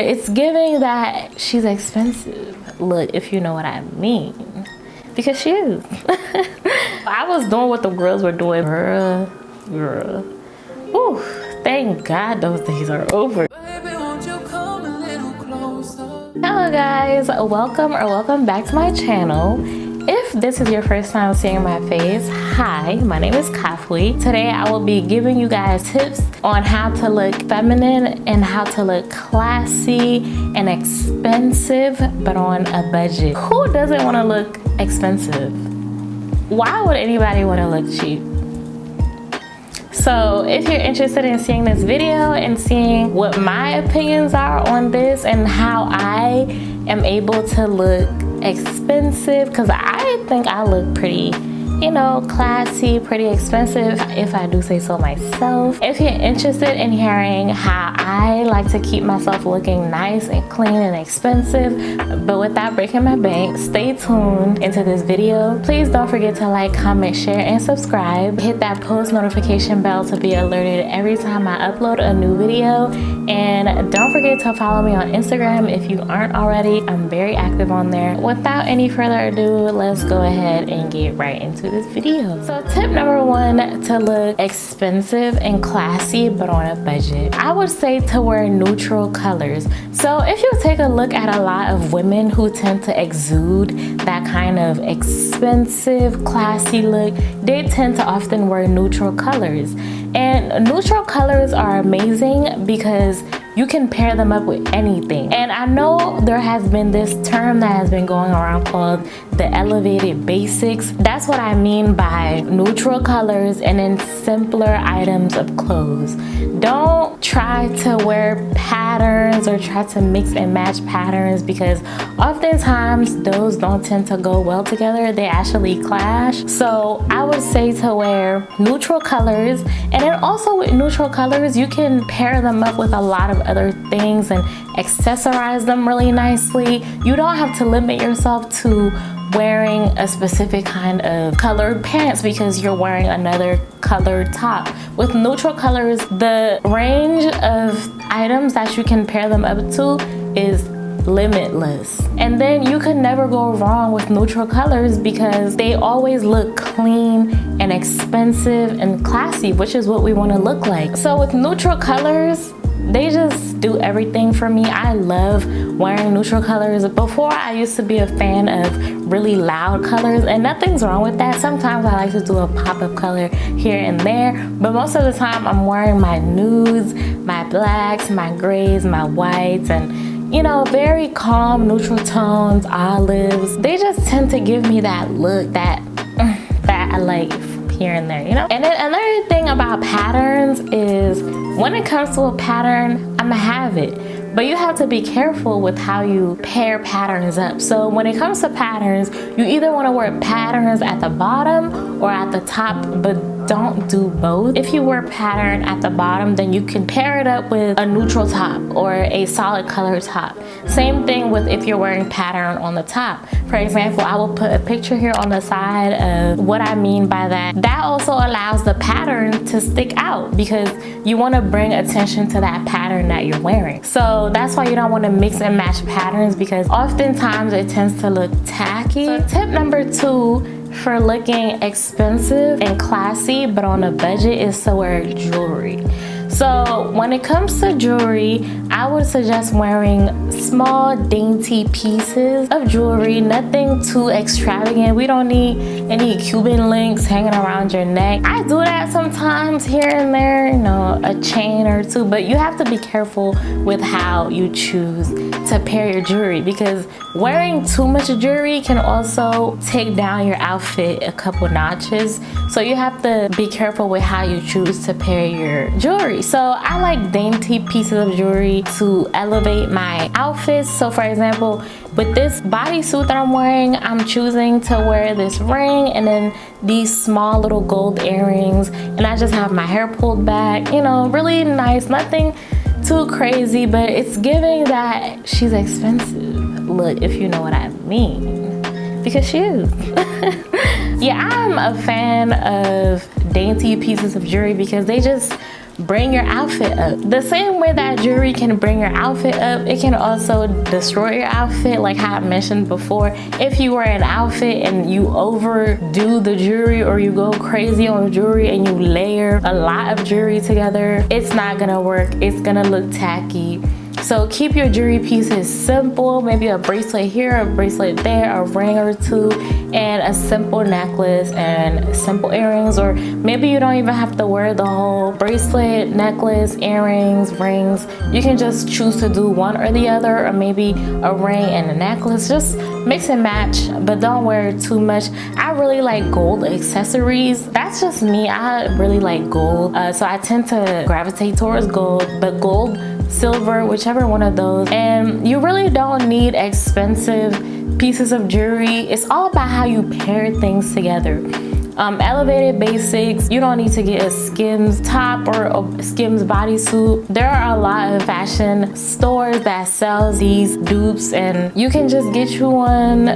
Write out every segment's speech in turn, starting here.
It's giving that she's expensive look, if you know what I mean. Because she is. I was doing what the girls were doing. Girl. Ooh, thank God those days are over. Baby, won't you come a little closer? Hello guys, welcome back to my channel. If this is your first time seeing my face, hi, my name is KAFUI. Today I will be giving you guys tips on how to look feminine and how to look classy and expensive, but on a budget. Who doesn't want to look expensive? Why would anybody want to look cheap? So if you're interested in seeing this video and seeing what my opinions are on this and how I am able to look expensive, because I think I look pretty, you know, classy, pretty expensive, if I do say so myself. If you're interested in hearing how I like to keep myself looking nice and clean and expensive, but without breaking my bank, stay tuned into this video. Please don't forget to like, comment, share, and subscribe. Hit that post notification bell to be alerted every time I upload a new video. And don't forget to follow me on Instagram if you aren't already. I'm very active on there. Without any further ado, let's go ahead and get right into this video. So tip number one to look expensive and classy but on a budget, I would say to wear neutral colors. So if you take a look at a lot of women who tend to exude that kind of expensive, classy look, they tend to often wear neutral colors. And neutral colors are amazing because you can pair them up with anything. And I know there has been this term that has been going around called the elevated basics. That's what I mean by neutral colors and then simpler items of clothes. Don't try to wear patterns or try to mix and match patterns, because oftentimes those don't tend to go well together. They actually clash. So I would say to wear neutral colors, and then also with neutral colors you can pair them up with a lot of other things and accessorize them really nicely. You don't have to limit yourself to wearing a specific kind of colored pants because you're wearing another colored top. With neutral colors, the range of items that you can pair them up to is limitless. And then you could never go wrong with neutral colors because they always look clean and expensive and classy, which is what we want to look like. So with neutral colors, they just do everything for me. I love wearing neutral colors. Before, I used to be a fan of really loud colors, and nothing's wrong with that. Sometimes I like to do a pop-up color here and there, but most of the time I'm wearing my nudes, my blacks, my grays, my whites, and you know, very calm neutral tones, olives. They just tend to give me that look that I like here and there, you know? And then another thing about patterns is when it comes to a pattern, I'ma have it. But you have to be careful with how you pair patterns up. So when it comes to patterns, you either want to wear patterns at the bottom or at the top, but don't do both. If you wear pattern at the bottom, then you can pair it up with a neutral top or a solid color top. Same thing with if you're wearing pattern on the top. For example, I will put a picture here on the side of what I mean by that. That also allows the pattern to stick out because you want to bring attention to that pattern that you're wearing. So that's why you don't want to mix and match patterns, because oftentimes it tends to look tacky. So tip number two for looking expensive and classy but on a budget is to wear jewelry. So when it comes to jewelry, I would suggest wearing small dainty pieces of jewelry, nothing too extravagant. We don't need any Cuban links hanging around your neck. I do that sometimes here and there, you know, a chain or two, but you have to be careful with how you choose to pair your jewelry, because wearing too much jewelry can also take down your outfit a couple notches. So you have to be careful with how you choose to pair your jewelry. So I like dainty pieces of jewelry to elevate my outfits. So for example, with this bodysuit that I'm wearing, I'm choosing to wear this ring and then these small little gold earrings, and I just have my hair pulled back, you know, really nice, nothing too crazy, but it's giving that she's expensive look, if you know what I mean, because she is. Yeah, I'm a fan of dainty pieces of jewelry because they just bring your outfit up. The same way that jewelry can bring your outfit up, it can also destroy your outfit, like how I mentioned before. If you wear an outfit and you overdo the jewelry, or you go crazy on jewelry and you layer a lot of jewelry together, it's not gonna work. It's gonna look tacky. So keep your jewelry pieces simple, maybe a bracelet here, a bracelet there, a ring or two, and a simple necklace and simple earrings. Or maybe you don't even have to wear the whole bracelet, necklace, earrings, rings. You can just choose to do one or the other, or maybe a ring and a necklace. Just mix and match, but don't wear too much. I really like gold accessories. That's just me. I really like gold. So I tend to gravitate towards gold, but gold, silver, whichever one of those. And you really don't need expensive pieces of jewelry. It's all about how you pair things together. Elevated basics, you don't need to get a Skims top or a Skims bodysuit. There are a lot of fashion stores that sells these dupes, and you can just get you one,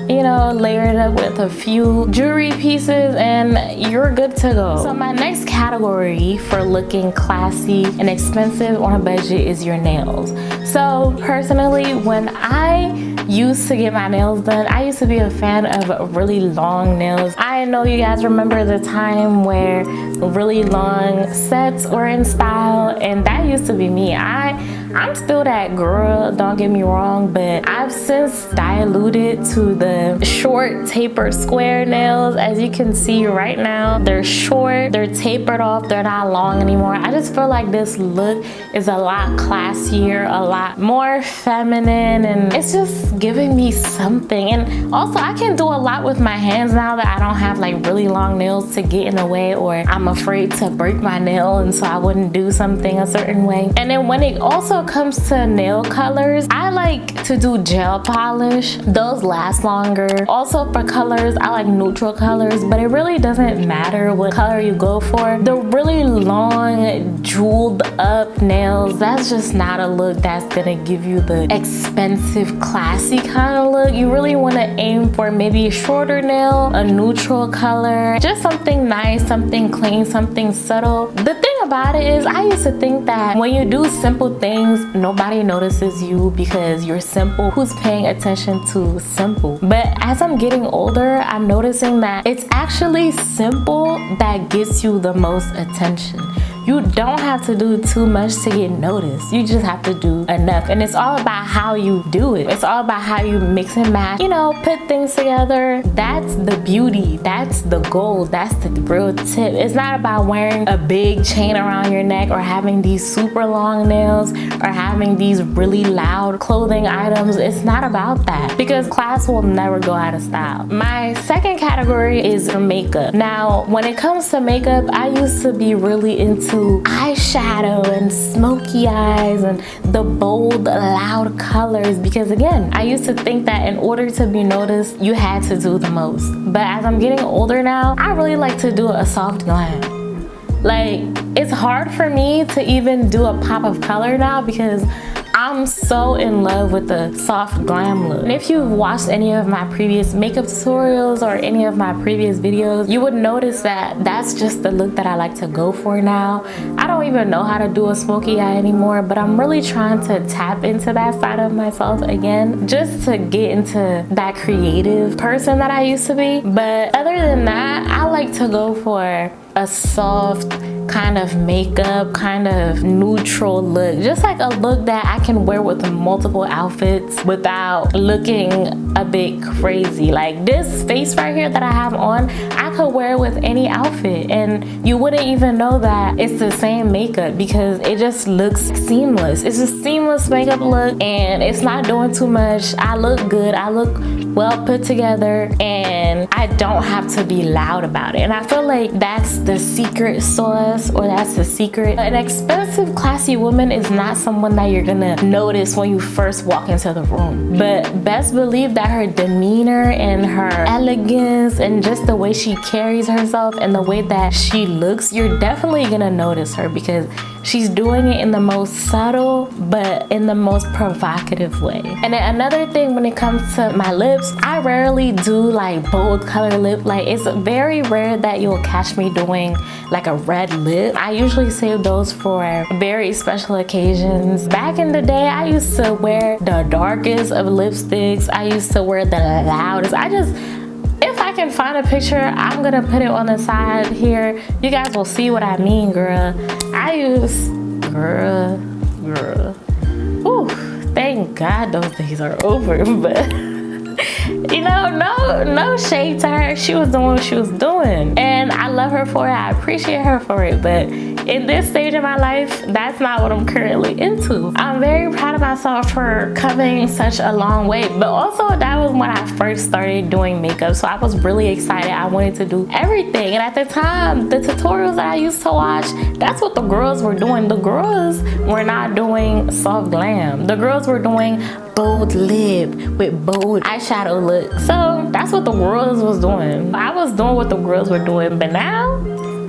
you know, layer it up with a few jewelry pieces and you're good to go. So my next category for looking classy and expensive on a budget is your nails. So personally, when I used to get my nails done, I used to be a fan of really long nails. I know you guys remember the time where really long sets were in style, and that used to be me. I'm still that girl, don't get me wrong, but I've since diluted to the short tapered square nails. As you can see right now, they're short, they're tapered off, they're not long anymore. I just feel like this look is a lot classier, a lot more feminine, and it's just giving me something. And also I can do a lot with my hands now that I don't have like really long nails to get in the way, or I'm afraid to break my nail, and so I wouldn't do something a certain way. And then when it also comes to nail colors, I like to do gel polish. Those last longer. Also for colors, I like neutral colors, but it really doesn't matter what color you go for. The really long, jeweled up nails, that's just not a look that's gonna give you the expensive, classy kind of look. You really want to aim for maybe a shorter nail, a neutral color, just something nice, something clean, something subtle. The thing about it is, I used to think that when you do simple things, nobody notices you because you're simple. Who's paying attention to simple? But as I'm getting older, I'm noticing that it's actually simple that gets you the most attention. You don't have to do too much to get noticed. You just have to do enough. And it's all about how you do it. It's all about how you mix and match, you know, put things together. That's the beauty. That's the goal. That's the real tip. It's not about wearing a big chain around your neck, or having these super long nails, or having these really loud clothing items. It's not about that, because class will never go out of style. My second category is makeup. Now, when it comes to makeup, I used to be really into eyeshadow and smoky eyes and the bold, loud colors, because again, I used to think that in order to be noticed, you had to do the most. But as I'm getting older now, I really like to do a soft glam. Like, it's hard for me to even do a pop of color now because I'm so in love with the soft glam look. And if you've watched any of my previous makeup tutorials or any of my previous videos, you would notice that that's just the look that I like to go for now. I don't even know how to do a smoky eye anymore, but I'm really trying to tap into that side of myself again, just to get into that creative person that I used to be. But other than that, I like to go for a soft kind of makeup, kind of neutral look, just like a look that I can wear with multiple outfits without looking a bit crazy. Like this face right here that I have on, I could wear with any outfit and you wouldn't even know that it's the same makeup because it just looks seamless. It's a seamless makeup look and it's not doing too much. I look good, I look well put together, and I don't have to be loud about it. And I feel like that's the secret sauce, or that's the secret. An expensive, classy woman is not someone that you're gonna notice when you first walk into the room. But best believe that her demeanor and her elegance and just the way she carries herself and the way that she looks, you're definitely gonna notice her because she's doing it in the most subtle but in the most provocative way. And then another thing when it comes to my lips, I rarely do like bold color lip. Like it's very rare that you'll catch me doing like a red lip. I usually save those for very special occasions. Back in the day, I used to wear the darkest of lipsticks. I used to wear the loudest. If I can find a picture, I'm gonna put it on the side here. You guys will see what I mean, girl. Girl. Ooh, thank God those days are over, but you know, no shade to her. She was doing what she was doing, and I love her for it. I appreciate her for it, but in this stage of my life, that's not what I'm currently into. I'm very proud of myself for coming such a long way, but also that was when I first started doing makeup, so I was really excited. I wanted to do everything, and at the time, the tutorials that I used to watch, that's what the girls were doing. The girls were not doing soft glam. The girls were doing bold lip with bold eyeshadow look. So that's what the girls was doing. I was doing what the girls were doing, but now,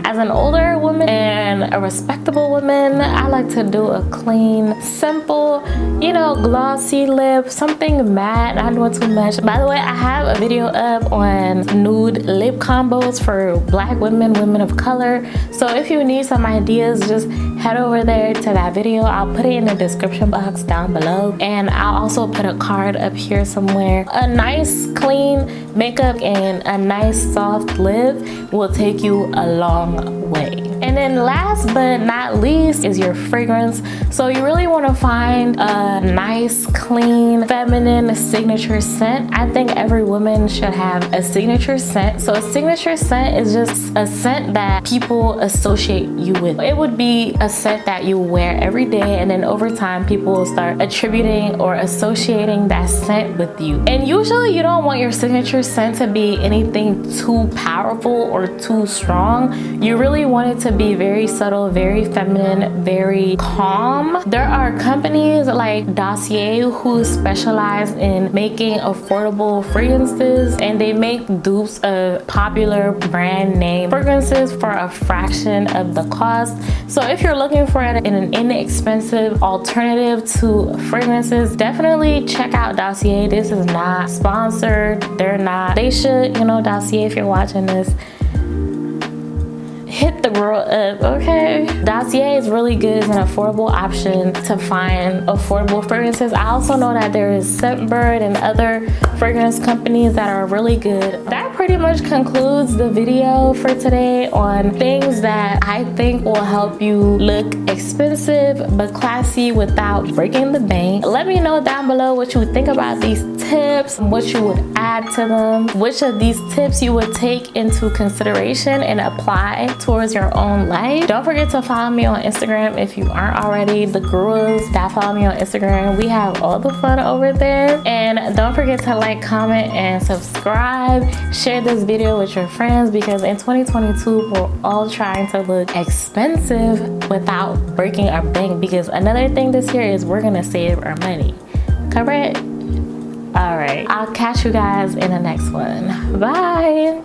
as an older woman and a respectable woman, I like to do a clean, simple, you know, glossy lip, something matte, not doing too much. By the way, I have a video up on nude lip combos for Black women, women of color. So if you need some ideas, just head over there to that video. I'll put it in the description box down below. And I'll also put a card up here somewhere. A nice clean makeup and a nice soft lip will take you a long way. And then last but not least is your fragrance. So you really want to find a nice, clean, feminine signature scent. I think every woman should have a signature scent. So a signature scent is just a scent that people associate you with. It would be a scent that you wear every day, and then over time people will start attributing or associating that scent with you. And usually you don't want your signature scent to be anything too powerful or too strong. You really want it to be very subtle, very feminine, very calm. There are companies like Dossier who specialize in making affordable fragrances, and they make dupes of popular brand name fragrances for a fraction of the cost. So if you're looking for an inexpensive alternative to fragrances, definitely check out Dossier. This is not sponsored. They should, you know, Dossier, if you're watching this, hit the girl up, okay? Dossier is really good as an affordable option to find affordable fragrances. I also know that there is Scentbird and other fragrance companies that are really good. That pretty much concludes the video for today on things that I think will help you look expensive but classy without breaking the bank. Let me know down below what you think about these tips, what you would add to them, which of these tips you would take into consideration and apply towards your own life. Don't forget to follow me on Instagram if you aren't already. The girls that follow me on Instagram, we have all the fun over there. And don't forget to like, comment, and subscribe. Share this video with your friends, because in 2022 we're all trying to look expensive without breaking our bank, because another thing this year is we're gonna save our money. Correct? All right, I'll catch you guys in the next one. Bye.